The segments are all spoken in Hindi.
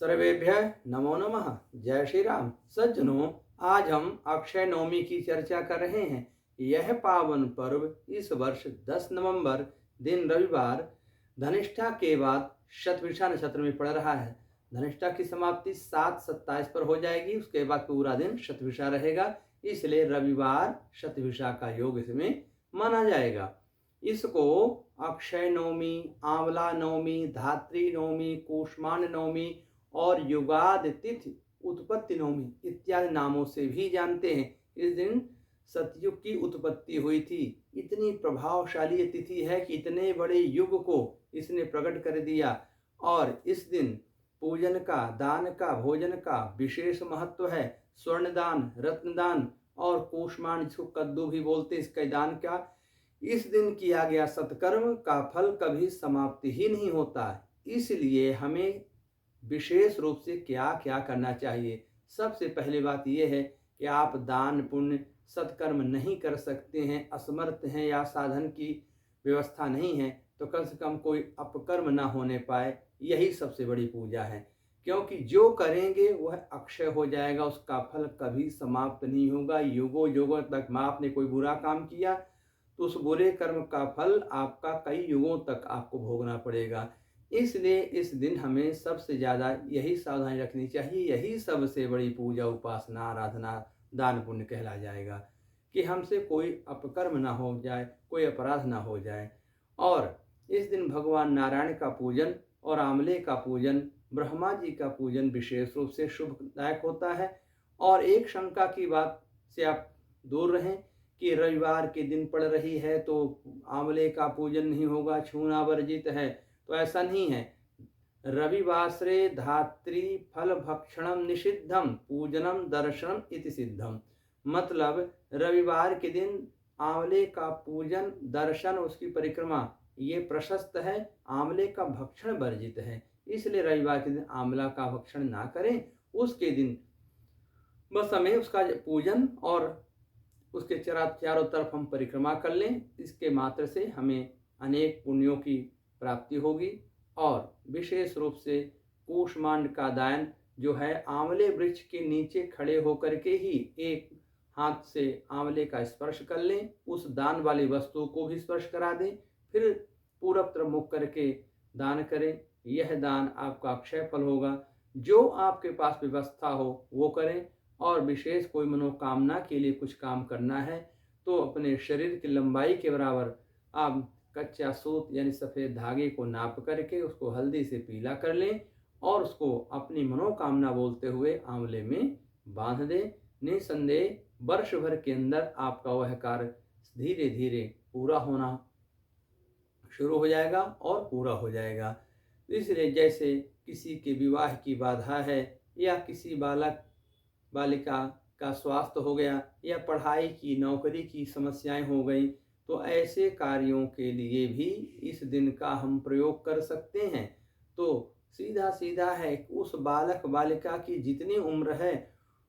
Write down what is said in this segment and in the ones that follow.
सर्वेभ्यः नमो नमः। जय श्री राम। सज्जनों, आज हम अक्षय नवमी की चर्चा कर रहे हैं। यह पावन पर्व इस वर्ष 10 नवंबर दिन रविवार धनिष्ठा के बाद शतभिषा नक्षत्र में पड़ रहा है। धनिष्ठा की समाप्ति 7/27 पर हो जाएगी, उसके बाद पूरा दिन शतभिषा रहेगा, इसलिए रविवार शतभिषा का योग इसमें माना जाएगा। इसको अक्षय नवमी, आंवला नवमी, धात्री नवमी, कूष्मांड नवमी और युगाद तिथि, उत्पत्ति नवमी इत्यादि नामों से भी जानते हैं। इस दिन सतयुग की उत्पत्ति हुई थी। इतनी प्रभावशाली तिथि है कि इतने बड़े युग को इसने प्रकट कर दिया। और इस दिन पूजन का, दान का, भोजन का विशेष महत्व है। स्वर्ण दान, रत्न दान और कूष्मांड, जिसको कद्दू भी बोलते हैं, इसका दान का इस दिन किया गया सत्कर्म का फल कभी समाप्ति ही नहीं होता। इसलिए हमें विशेष रूप से क्या क्या करना चाहिए। सबसे पहली बात यह है कि आप दान पुण्य सत्कर्म नहीं कर सकते हैं, असमर्थ हैं या साधन की व्यवस्था नहीं है, तो कम से कम कोई अपकर्म ना होने पाए, यही सबसे बड़ी पूजा है। क्योंकि जो करेंगे वह अक्षय हो जाएगा, उसका फल कभी समाप्त नहीं होगा। युगों युगों तक आपने कोई बुरा काम किया तो उस बुरे कर्म का फल आपका कई युगों तक आपको भोगना पड़ेगा। इसलिए इस दिन हमें सबसे ज़्यादा यही सावधानी रखनी चाहिए। यही सबसे बड़ी पूजा, उपासना, आराधना, दान पुण्य कहला जाएगा कि हमसे कोई अपकर्म ना हो जाए, कोई अपराध ना हो जाए। और इस दिन भगवान नारायण का पूजन और आंवले का पूजन, ब्रह्मा जी का पूजन विशेष रूप से शुभदायक होता है। और एक शंका की बात से आप दूर रहें कि रविवार के दिन पड़ रही है तो आंवले का पूजन नहीं होगा, छूना वर्जित है, तो ऐसा नहीं है। रविवासरे धात्री फल भक्षणम निषिद्धम पूजनम दर्शनम इति सिद्धम। मतलब रविवार के दिन आंवले का पूजन, दर्शन, उसकी परिक्रमा ये प्रशस्त है, आंवले का भक्षण वर्जित है। इसलिए रविवार के दिन आंवला का भक्षण ना करें। उसके दिन बस हमें उसका पूजन और उसके चारों तरफ हम परिक्रमा कर लें। इसके मात्र से हमें अनेक पुण्यों की प्राप्ति होगी। और विशेष रूप से कूष्मांड का दान जो है, आंवले वृक्ष के नीचे खड़े होकर के ही एक हाथ से आंवले का स्पर्श कर लें, उस दान वाली वस्तु को भी स्पर्श करा दें, फिर पूरब तरफ मुख करके दान करें। यह दान आपका अक्षय फल होगा। जो आपके पास व्यवस्था हो वो करें। और विशेष कोई मनोकामना के लिए कुछ काम करना है तो अपने शरीर की लंबाई के बराबर आप कच्चा सूत यानी सफ़ेद धागे को नाप करके उसको हल्दी से पीला कर लें और उसको अपनी मनोकामना बोलते हुए आंवले में बांध दें। निसंदेह वर्ष भर के अंदर आपका वह कार्य धीरे धीरे पूरा होना शुरू हो जाएगा और पूरा हो जाएगा। इसलिए जैसे किसी के विवाह की बाधा है या किसी बालिका का स्वास्थ्य हो गया या पढ़ाई की, नौकरी की समस्याएं हो गई, तो ऐसे कार्यों के लिए भी इस दिन का हम प्रयोग कर सकते हैं। तो सीधा सीधा है, उस बालक बालिका की जितनी उम्र है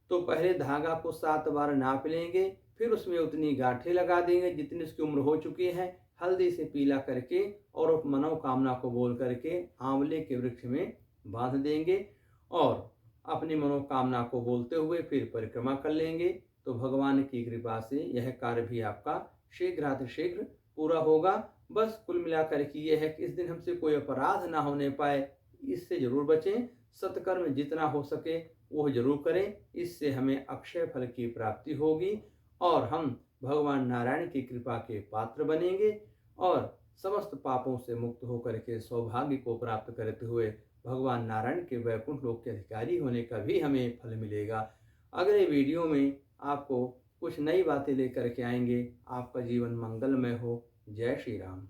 तो पहले धागा को 7 बार नाप लेंगे, फिर उसमें उतनी गांठें लगा देंगे जितनी उसकी उम्र हो चुकी है, हल्दी से पीला करके और मनोकामना को बोल करके आंवले के वृक्ष में बांध देंगे और अपनी मनोकामना को बोलते हुए फिर परिक्रमा कर लेंगे। तो भगवान की कृपा से यह कार्य भी आपका शीघ्रातिशीघ्र पूरा होगा। बस कुल मिलाकर के ये है कि इस दिन हमसे कोई अपराध ना होने पाए, इससे जरूर बचें। सत्कर्म जितना हो सके वो जरूर करें, इससे हमें अक्षय फल की प्राप्ति होगी और हम भगवान नारायण की कृपा के पात्र बनेंगे और समस्त पापों से मुक्त होकर के सौभाग्य को प्राप्त करते हुए भगवान नारायण के वैकुंठ लोक के अधिकारी होने का भी हमें फल मिलेगा। अगले वीडियो में आपको कुछ नई बातें लेकर के आएंगे। आपका जीवन मंगलमय हो। जय श्री राम।